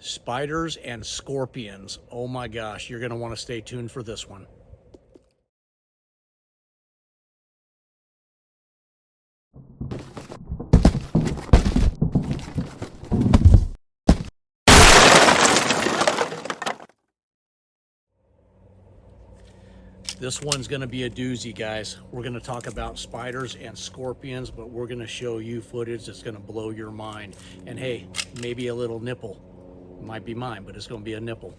Spiders and scorpions. Oh my gosh, you're going to want to stay tuned for this one. This one's going to be a doozy, guys. We're going to talk about spiders and scorpions, but we're going to show you footage that's going to blow your mind. And hey, maybe a little nipple. Might be mine, but it's going to be a nipple.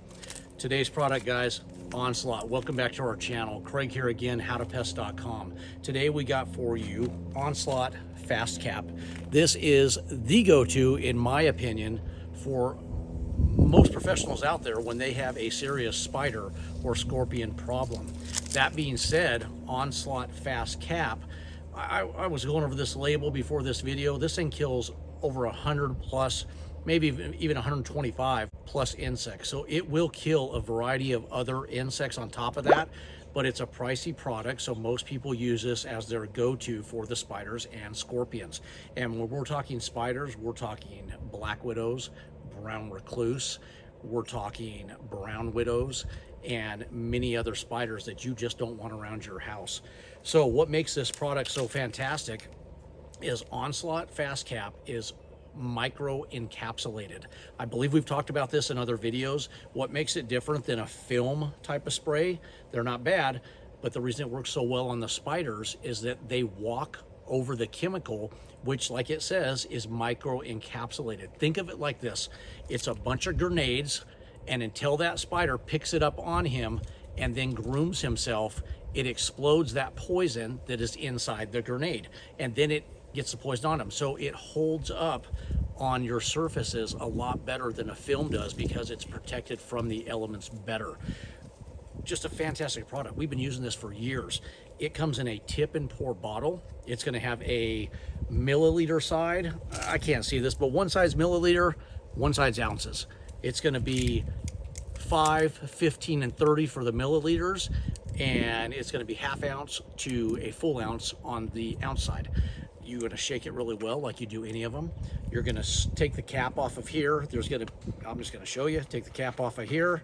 Today's product, guys, Onslaught. Welcome back to our channel. Craig here again, howtopest.com. Today we got for you Onslaught FastCap. This is the go-to, in my opinion, for most professionals out there when they have a serious spider or scorpion problem. That being said, Onslaught FastCap, I was going over this label before this video. This thing kills over 100 plus, maybe even 125 plus insects. So it will kill a variety of other insects on top of that, but it's a pricey product. So most people use this as their go-to for the spiders and scorpions. And when we're talking spiders, we're talking black widows, brown recluse, we're talking brown widows, and many other spiders that you just don't want around your house. So what makes this product so fantastic is Onslaught FastCap is microencapsulated. I believe we've talked about this in other videos. What makes it different than a film type of spray? They're not bad, but the reason it works so well on the spiders is that they walk over the chemical, which, like it says, is microencapsulated. Think of it like this. It's a bunch of grenades, and until that spider picks it up on him and then grooms himself, it explodes that poison that is inside the grenade, and then it gets the poison on him. So it holds up on your surfaces a lot better than a film does because it's protected from the elements better. Just a fantastic product. We've been using this for years. It comes in a tip and pour bottle. It's going to have a milliliter side. I can't see this, but one side's milliliter, one side's ounces. It's going to be 5, 15, and 30 for the milliliters, and it's going to be half ounce to a full ounce on the ounce side. You're going to shake it really well like you do any of them. You're going to take the cap off of here. I'm just going to show you. Take the cap off of here.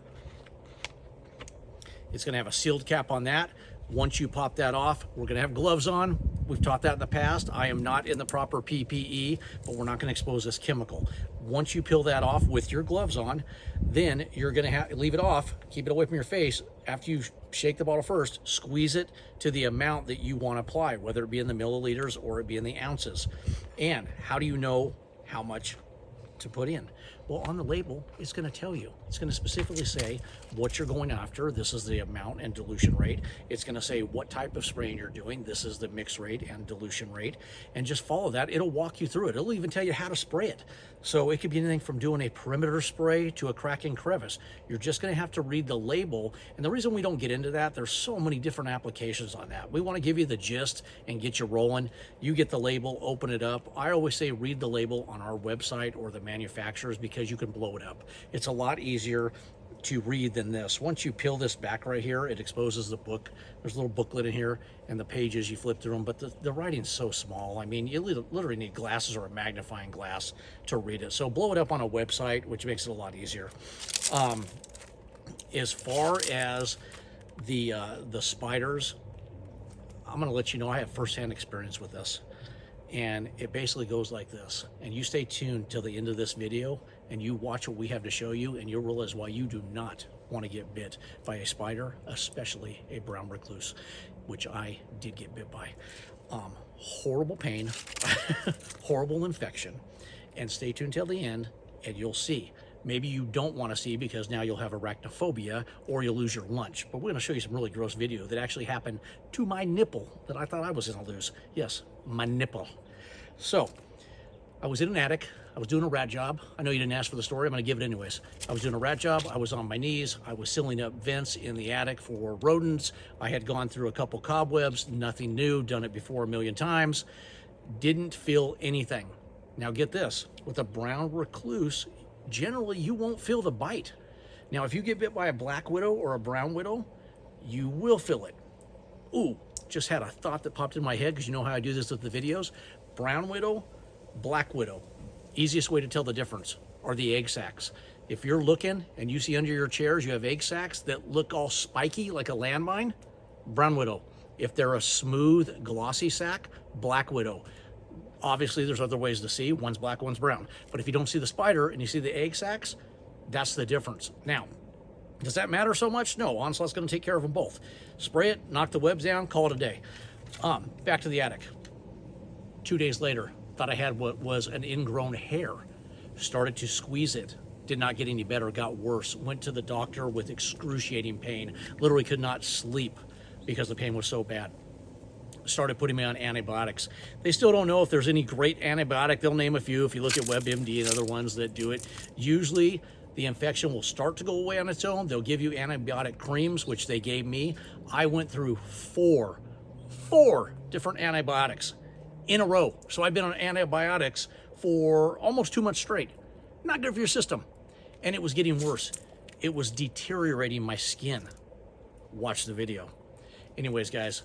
It's going to have a sealed cap on that. Once you pop that off, we're going to have gloves on. We've taught that in the past. I am not in the proper PPE, but we're not going to expose this chemical. Once you peel that off with your gloves on, then you're going to leave it off, keep it away from your face. After you shake the bottle first, squeeze it to the amount that you want to apply, whether it be in the milliliters or it be in the ounces. And how do you know how much to put in? Well, on the label, it's going to tell you. It's going to specifically say what you're going after. This is the amount and dilution rate. It's going to say what type of spraying you're doing. This is the mix rate and dilution rate. And just follow that. It'll walk you through it. It'll even tell you how to spray it. So it could be anything from doing a perimeter spray to a cracking crevice. You're just going to have to read the label. And the reason we don't get into that, there's so many different applications on that. We want to give you the gist and get you rolling. You get the label, open it up. I always say read the label on our website or the manufacturers because you can blow it up. It's a lot easier to read than this. Once you peel this back right here, it exposes the book. There's a little booklet in here and the pages, you flip through them, but the writing's so small. I mean, you literally need glasses or a magnifying glass to read it. So blow it up on a website, which makes it a lot easier. As far as the spiders, I'm going to let you know I have firsthand experience with this. And it basically goes like this. And you stay tuned till the end of this video and you watch what we have to show you, and you'll realize why you do not want to get bit by a spider, especially a brown recluse, which I did get bit by. Horrible pain, horrible infection. And stay tuned till the end and you'll see. Maybe you don't want to see because now you'll have arachnophobia or you'll lose your lunch. But we're going to show you some really gross video that actually happened to my nipple that I thought I was going to lose. Yes, my nipple. So I was in an attic. I was doing a rat job. I know you didn't ask for the story. I'm going to give it anyways. I was doing a rat job. I was on my knees. I was sealing up vents in the attic for rodents. I had gone through a couple cobwebs. Nothing new. Done it before a million times. Didn't feel anything. Now get this. With a brown recluse, generally you won't feel the bite. Now if you get bit by a black widow or a brown widow, you will feel it. Ooh, just had a thought that popped in my head because you know how I do this with the videos. Brown widow, black widow. Easiest way to tell the difference are the egg sacs. If you're looking and you see under your chairs you have egg sacs that look all spiky like a landmine, brown widow. If they're a smooth, glossy sac, black widow. Obviously, there's other ways to see. One's black, one's brown. But if you don't see the spider and you see the egg sacs, that's the difference. Now, does that matter so much? No, Onslaught's going to take care of them both. Spray it, knock the webs down, call it a day. Back to the attic. 2 days later, thought I had what was an ingrown hair. Started to squeeze it. Did not get any better, got worse. Went to the doctor with excruciating pain. Literally could not sleep because the pain was so bad. Started putting me on antibiotics. They still don't know if there's any great antibiotic. They'll name a few if you look at WebMD and other ones that do it. Usually the infection will start to go away on its own. They'll give you antibiotic creams, which they gave me. I went through four different antibiotics in a row. So I've been on antibiotics for almost 2 months straight. Not good for your system. And it was getting worse. It was deteriorating my skin. Watch the video. Anyways, guys,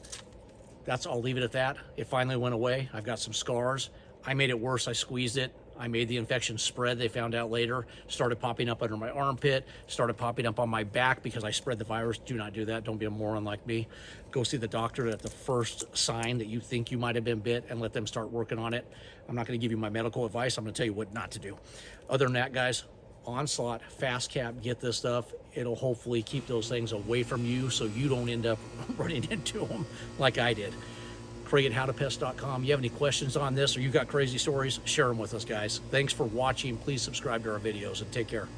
I'll leave it at that. It finally went away. I've got some scars. I made it worse. I squeezed it. I made the infection spread, they found out later. Started popping up under my armpit. Started popping up on my back because I spread the virus. Do not do that. Don't be a moron like me. Go see the doctor at the first sign that you think you might have been bit and let them start working on it. I'm not going to give you my medical advice. I'm going to tell you what not to do. Other than that, guys, Onslaught FastCap, get this stuff. It'll hopefully keep those things away from you so you don't end up running into them like I did. Craig at howtopest.com. You have any questions on this or you got crazy stories, share them with us, guys. Thanks for watching. Please subscribe to our videos and take care.